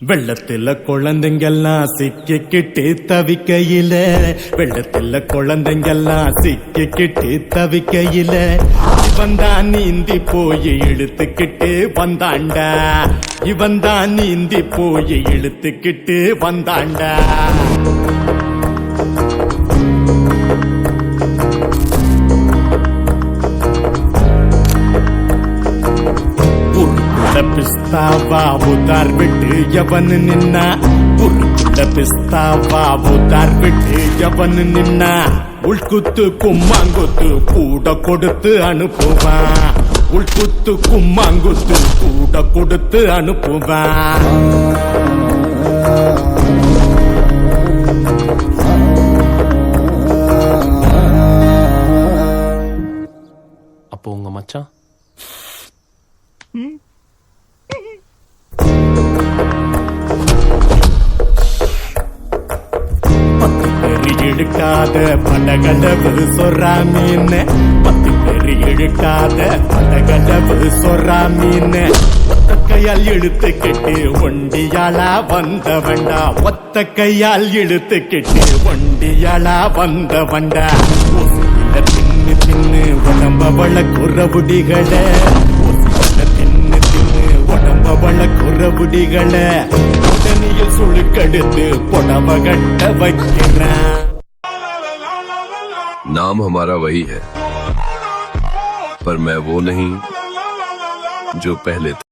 வெள்ளத்துல குழந்தைங்கெல்லாம் சிக்கிக்கிட்டு தவிக்கையில, வெள்ளத்துல குழந்தைங்கெல்லாம் சிக்கிக்கிட்டு தவிக்கையில, இவன் தான் நீந்தி போய் இழுத்துக்கிட்டு வந்தாண்டா, இவன் தான் நீந்தி போய் இழுத்துக்கிட்டு வந்தாண்டா. பிஸ்தாவா உதார் விட்டு எவன் நின்னா, உருக்குள்ள பிஸ்தாவா உதார் விட்டு எவன் நின்னா, உள்குத்து கும்மாங்குத்து கூட கொடுத்து அனுப்புவான், உள்குத்து கும்மாங்குத்து கூட கொடுத்து அனுப்புவான். அப்போ உங்க மச்சான் இழுக்காத படகடவு சொரா மீன், 10 பேர் இழுக்காத படகடவு சொரா மீன், ஒத்த கையால் இழுத்துக்கிட்டு ஒண்டியாளா வந்தவண்டா, ஒத்த கையால் இழுத்துக்கிட்டு ஒண்டியாளா வந்தவண்டா. தின்னு தின்னு உடம்ப வளக்குறவுடிகள, தின்னு தின்னு உடம்ப வளக்குறவுடிகள, உடனியில் சுழுக்கெடுத்து புடவ கட்ட வைக்கிறான். नाम हमारा वही है, पर मैं वो नहीं जो पहले था.